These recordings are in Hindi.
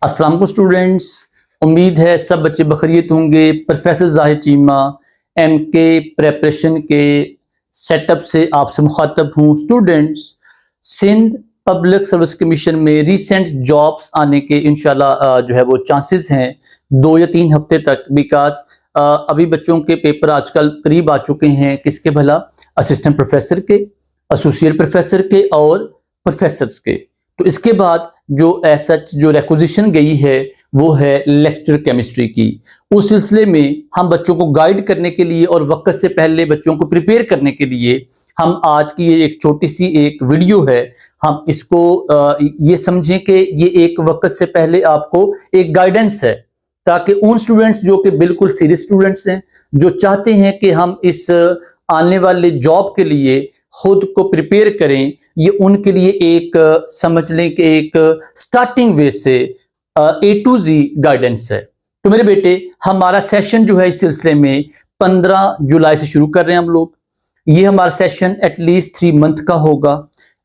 अस्सलाम वालेकुम स्टूडेंट्स, उम्मीद है सब बच्चे बखैरियत होंगे। Professor Zahid Cheema MK preparation के सेटअप से आपसे मुखातब हूँ। Students, Sindh public service commission में रिसेंट जॉब्स आने के इंशाल्लाह जो है वो चांसेस हैं 2 या 3 हफ्ते तक। बिकॉज अभी बच्चों के पेपर आजकल करीब आ चुके हैं। किसके भला? असिस्टेंट प्रोफेसर के, एसोसिएट प्रोफेसर के और प्रोफेसर्स के। तो इसके बाद जो ऐसा जो रिक्विजिशन गई है वो है लेक्चर केमिस्ट्री की। उस सिलसिले में हम बच्चों को गाइड करने के लिए और वक्त से पहले बच्चों को प्रिपेयर करने के लिए हम आज की ये एक छोटी सी एक वीडियो है। हम इसको ये समझें कि ये एक वक्त से पहले आपको एक गाइडेंस है, ताकि उन स्टूडेंट्स जो कि बिल्कुल सीरियस स्टूडेंट्स हैं, जो चाहते हैं कि हम इस आने वाले जॉब के लिए खुद को प्रिपेयर करें, ये उनके लिए एक समझ लें कि एक स्टार्टिंग वे से A to Z गाइडेंस है। तो मेरे बेटे, हमारा सेशन जो है इस सिलसिले में 15 जुलाई से शुरू कर रहे हैं हम लोग। ये हमारा सेशन एटलीस्ट 3 मंथ का होगा।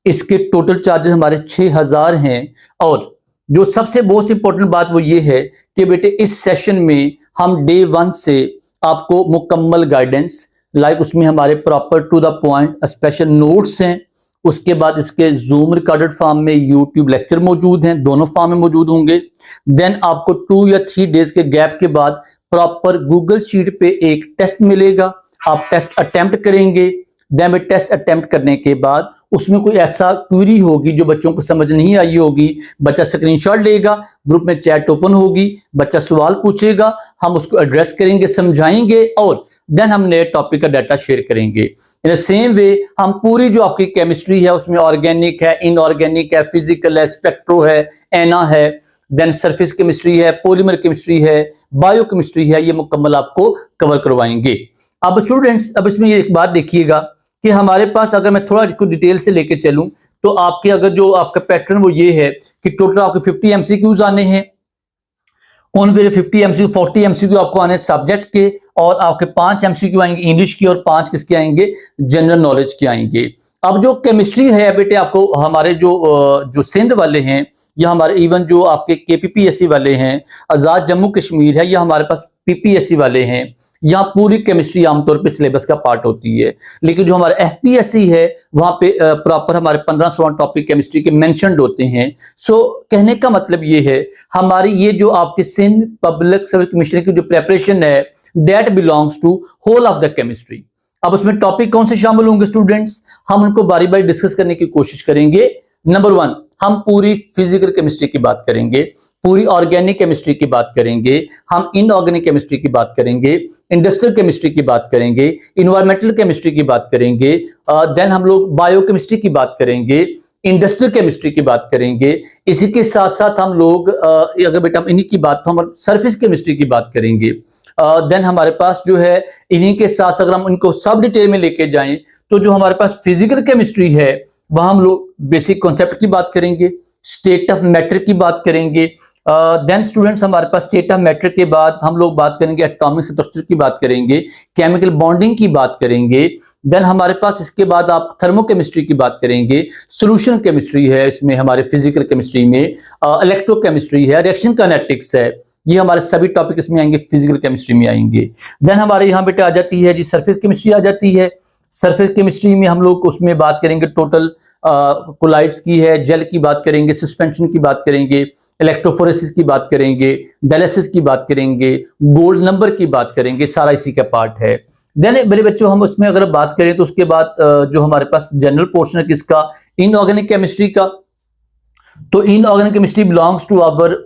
इसके टोटल चार्जेस हमारे 6000 हैं। और जो सबसे मोस्ट इंपॉर्टेंट बात वो ये है कि बेटे इस सेशन में हम डे 1 से आपको मुकम्मल गाइडेंस, लाइक उसमें हमारे proper to the point special notes हैं। उसके बाद इसके जूम रिकॉर्डेड फॉर्म में यूट्यूब लेक्चर मौजूद हैं, दोनों फॉर्म में मौजूद होंगे। देन आपको 2 या 3 डेज के गैप के बाद प्रॉपर गूगल शीट पे एक टेस्ट मिलेगा। आप टेस्ट अटेम्प्ट करेंगे। देन टेस्ट अटेम्प्ट करने के बाद उसमें कोई ऐसा क्वेरी होगी जो बच्चों को समझ नहीं आई होगी, बच्चा स्क्रीनशॉट लेगा, ग्रुप में चैट ओपन होगी, बच्चा सवाल पूछेगा, हम उसको एड्रेस करेंगे, समझाएंगे और देन हम नए टॉपिक का डाटा शेयर करेंगे। इन द सेम वे हम पूरी जो आपकी केमिस्ट्री है उसमें ऑर्गेनिक है, इनऑर्गेनिक है, फिजिकल है, स्पेक्ट्रो है, एना है, देन सरफेस केमिस्ट्री है, पॉलीमर केमिस्ट्री है, बायो केमिस्ट्री है, ये मुकम्मल आपको कवर करवाएंगे। अब स्टूडेंट्स, अब इसमें एक बात देखिएगा कि हमारे पास अगर मैं थोड़ा इसको डिटेल से लेके चलूं तो आपके अगर जो आपका पैटर्न वो ये है कि टोटल आपके 50 MCQs आने हैं। उन पे 50 MCQ 40 MCQ आपको आने सब्जेक्ट के, और आपके 5 MCQ आएंगे इंग्लिश की और 5 किसके आएंगे? जनरल नॉलेज के आएंगे। अब जो केमिस्ट्री है बेटे, आपको हमारे जो सिंध वाले हैं या हमारे इवन जो आपके KPPSC वाले हैं, आज़ाद जम्मू कश्मीर है, या हमारे पास PPSC वाले हैं, यहाँ पूरी केमिस्ट्री आमतौर पे सिलेबस का पार्ट होती है। लेकिन जो हमारा FPSC है वहाँ पे प्रॉपर हमारे 15-16 टॉपिक केमिस्ट्री के मेंशन्ड होते हैं। सो कहने का मतलब ये है, हमारी ये जो आपके सिंध पब्लिक सर्विस कमीशन की जो प्रेपरेशन है that belongs to whole of the chemistry. अब उसमें टॉपिक कौन से शामिल होंगे स्टूडेंट्स, हम उनको बारी बारी डिस्कस करने की कोशिश करेंगे। नंबर 1, हम पूरी फिजिकल केमिस्ट्री की बात करेंगे, पूरी ऑर्गेनिक केमिस्ट्री की बात करेंगे, हम इनऑर्गेनिक केमिस्ट्री की बात करेंगे, इंडस्ट्रियल केमिस्ट्री की बात करेंगे, इन्वायरमेंटल केमिस्ट्री की बात करेंगे, देन हम लोग बायो केमिस्ट्री की बात करेंगे, इंडस्ट्रियल केमिस्ट्री की बात करेंगे। इसी के साथ साथ हम लोग अगर बेटा इन्हीं की बात तो हम सरफेस केमिस्ट्री की बात करेंगे। देन हमारे पास जो है इन्हीं के साथ अगर हम इनको सब डिटेल में लेके जाएं तो जो हमारे पास फिजिकल केमिस्ट्री है वहां हम लोग बेसिक कॉन्सेप्ट की बात करेंगे, स्टेट ऑफ मैटर की बात करेंगे। देन स्टूडेंट्स, हमारे पास स्टेट ऑफ मैटर के बाद हम लोग बात करेंगे एटॉमिक स्ट्रक्चर की बात करेंगे, केमिकल बॉन्डिंग की बात करेंगे। देन हमारे पास इसके बाद आप थर्मोकेमिस्ट्री की बात करेंगे, सोल्यूशन केमिस्ट्री है इसमें हमारे फिजिकल केमिस्ट्री में, इलेक्ट्रोकेमिस्ट्री है, रिएक्शन काइनेटिक्स है, ये हमारे सभी टॉपिक इसमें आएंगे, फिजिकल केमिस्ट्री में आएंगे। देन हमारे यहाँ बेटा आ जाती है जी सरफेस केमिस्ट्री आ जाती है। सरफेस केमिस्ट्री में हम लोग उसमें बात करेंगे टोटल कोलाइड्स की है, जेल की बात करेंगे, सस्पेंशन की बात करेंगे, इलेक्ट्रोफोरेसिस की बात करेंगे, डायलिसिस की बात करेंगे, गोल्ड नंबर की बात करेंगे, सारा इसी का पार्ट है। देन मेरे बच्चों, हम उसमें अगर बात करें तो उसके बाद जो हमारे पास जनरल पोर्शन है किसका? इनऑर्गेनिक केमिस्ट्री का। तो inorganic chemistry belongs to our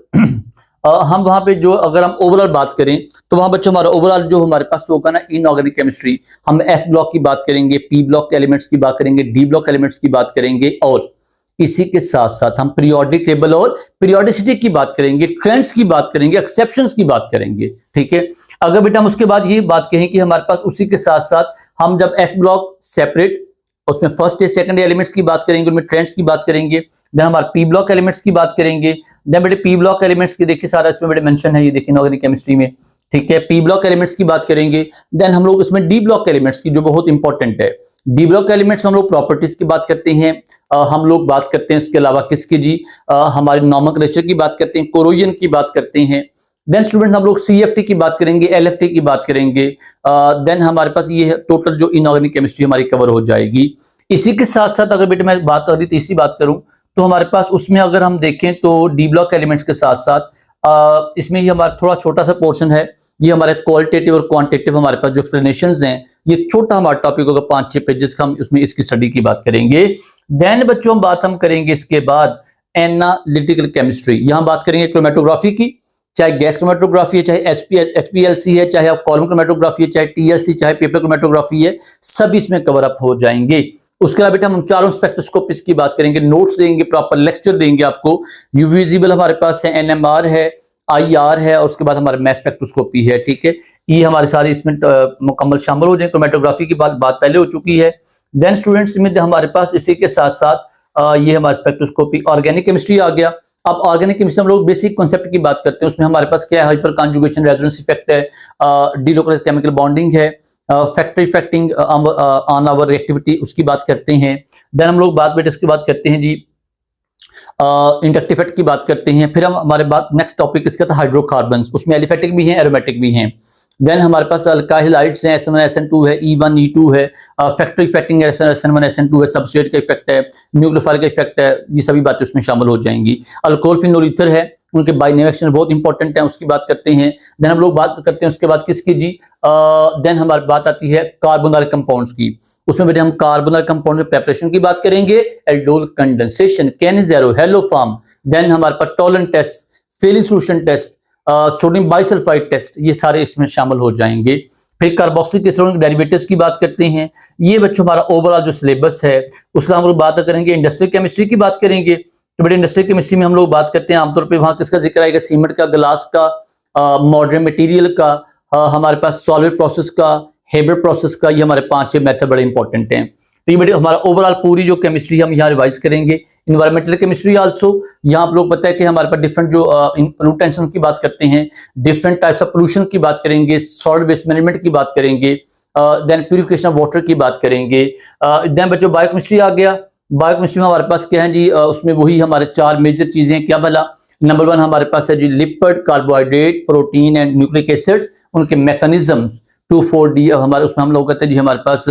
हम वहां पे जो अगर हम ओवरऑल बात करें तो वहां बच्चों हमारा ओवरऑल जो हमारे पास होगा ना इनऑर्गेनिक केमिस्ट्री, हम S ब्लॉक की बात करेंगे, P ब्लॉक के एलिमेंट्स की बात करेंगे, D ब्लॉक एलिमेंट्स की बात करेंगे, और इसी के साथ साथ हम पीरियोडिक टेबल और पीरियोडिसिटी की बात करेंगे, ट्रेंड्स की बात करेंगे, एक्सेप्शंस की बात करेंगे। ठीक है, अगर बेटा हम उसके बाद ये बात कहें कि हमारे पास उसी के साथ साथ हम जब S ब्लॉक सेपरेट उसमें फर्स्ट या सेकंड एलिमेंट्स की बात करेंगे, उनमें ट्रेंड्स की बात करेंगे, देन हमारे P ब्लॉक एलिमेंट्स की बात करेंगे। देन बेटे P ब्लॉक एलिमेंट्स की देखिए सारा इसमें बेटे मेंशन है, ये देखिए इनऑर्गेनिक केमिस्ट्री में। ठीक है। पी ब्लॉक एलिमेंट्स की बात करेंगे। देन हम लोग इसमें डी ब्लॉक एलिमेंट्स की, जो बहुत इंपॉर्टेंट है। डी ब्लॉक एलिमेंट्स में हम लोग प्रॉपर्टीज की बात करते हैं, हम लोग बात करते हैं इसके अलावा किसकी जी, हमारे नॉमेनक्लेचर की बात करते हैं, कोरोजन की बात करते हैं। देन स्टूडेंट्स हम लोग CFT की बात करेंगे, LFT की बात करेंगे। देन हमारे पास ये टोटल जो इनऑर्गेनिक केमिस्ट्री हमारी कवर हो जाएगी। इसी के साथ साथ अगर बेटे मैं बात कर रही तीसरी बात करूं तो हमारे पास उसमें अगर हम देखें तो डी ब्लॉक एलिमेंट्स के साथ साथ इसमें ये हमारा थोड़ा छोटा सा पोर्शन है, ये हमारे क्वालिटेटिव और क्वांटिटेटिव हमारे पास जो एक्सप्लेनेशंस हैं, ये छोटा हमारा टॉपिक होगा 5-6 पेजेस का, हम उसमें इसकी स्टडी की बात करेंगे। देन बच्चों हम करेंगे इसके बाद एनालिटिकल केमिस्ट्री। यहाँ बात करेंगे क्रोमेटोग्राफी की, चाहे गैस क्रोमेटोग्राफी है, चाहे HPLC है, चाहे आप कॉलम क्रोमेटोग्राफी है, चाहे TLC, चाहे पेपर क्रोमेटोग्राफी है, सब इसमें कवर अप हो जाएंगे। उसके अलावा बेटा हम चारों स्पेक्ट्रोस्कोपिस की बात करेंगे, नोट्स देंगे, प्रॉपर लेक्चर देंगे आपको। यूवी विजिबल हमारे पास है, NMR है, IR है, और उसके बाद हमारे मैस स्पेक्ट्रोस्कोपी है, ठीक है। ये हमारे सारे इसमें मुकम्मल शामिल हो जाए। क्रोमेटोग्राफी की बात पहले हो चुकी है। देन स्टूडेंट्स में हमारे पास इसी के साथ साथ ये हमारे स्पेक्ट्रोस्कोपी ऑर्गेनिक केमिस्ट्री आ गया। अब ऑर्गेनिक केमिस्ट्री हम लोग बेसिक कॉन्सेप्ट की बात करते हैं, उसमें हमारे पास क्या है, हाइपर कॉन्जुगेशन रेजोनेंस इफेक्ट है, डिलोकलाइज्ड केमिकल बॉन्डिंग है, factor affecting on our reactivity, उसकी बात करते हैं। देन हम लोग बेटा इसकी बात करते हैं जी, इंडक्टिव इफेक्ट की बात करते हैं। फिर हम हमारे बाद नेक्स्ट टॉपिक इसका था हाइड्रोकार्बन्स, उसमें एलिफेटिक भी हैं, एरोमेटिक भी हैं। देन हमारे पास अल्काइल हाइड्स हैं, SN1 SN2 है, E1 E2 है, फैक्टर इफेक्टिंग है, SN1 SN2 है, सबस्ट्रेट का इफेक्ट है, न्यूक्लियोफाइल का इफेक्ट है, ये सभी बातें उसमें शामिल हो जाएंगी। अल्कोहल फिनोल ईथर है, उनके बाइनेमिक एक्शन बहुत इंपॉर्टेंट है, उसकी बात करते हैं। देन हम लोग बात करते हैं उसके बाद किसकी जी, देन हमारी बात आती है कार्बोनाइल कंपाउंड्स की। उसमें बेटे हम कार्बोनाइल कंपाउंड में प्रेपरेशन की बात करेंगे, aldol condensation, Cannizzaro, haloform. Then हमारे पास Tollens test, Fehling solution test, sodium bisulphide test, ये सारे इसमें शामिल हो जाएंगे। फिर कार्बोक्सिलिक एसिड डेरिवेटिव्स की बात करते हैं। ये बच्चों हमारा ओवरऑल जो सिलेबस है, उसका हम लोग बात करेंगे। इंडस्ट्रियल केमिस्ट्री की बात करेंगे, तो बेटे इंडस्ट्रियल केमिस्ट्री में हम लोग बात करते हैं आमतौर पे वहाँ किसका जिक्र आएगा, सीमेंट का, ग्लास का, मॉडर्न मटेरियल का, हमारे पास सॉलिड प्रोसेस का, हेबर प्रोसेस का। ये हमारे 5-6 मेथड बड़े इंपॉर्टेंट हैं। तो ये बेटे हमारा ओवरऑल पूरी जो केमिस्ट्री हम यहाँ रिवाइज करेंगे। इन्वायरमेंटल केमिस्ट्री आल्सो, यहाँ आप लोग पता है कि हमारे पास डिफरेंट जो पोल्यूटेंट्स की बात करते हैं, डिफरेंट टाइप्स ऑफ पोल्यूशन की बात करेंगे, सॉलिड वेस्ट मैनेजमेंट की बात करेंगे, देन प्यूरिफिकेशन ऑफ वाटर की बात करेंगे। देन बच्चों बायोकेमिस्ट्री आ गया। बायोकेमिस्ट्री में हमारे पास क्या है जी, उसमें वही हमारे 4 मेजर चीजें क्या भला। नंबर 1 हमारे पास है जी lipid, carbohydrate, protein and nucleic acids, उनके मैकेनिज्म्स। 2,4-D हमारे उसमें हम लोग कहते हैं जी, हमारे पास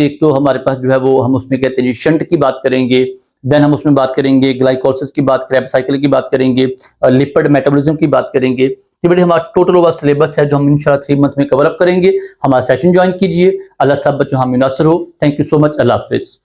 एक तो हमारे पास जो है वो हम उसमें कहते हैं जी शंट की बात करेंगे। देन हम उसमें बात करेंगे ग्लाइकोलिसिस की बात, क्रैब साइकिल की बात करेंगे, लिपिड मेटाबॉलिज्म की बात करेंगे। ये बड़े हमारा टोटल ओवर सिलेबस है जो हम इंशाल्लाह 3 मंथ में कवर अप करेंगे। हमारा सेशन ज्वाइन कीजिए। अल्लाह सब बच्चों हम मुनासर हो। Thank you so much. Allah Hafiz.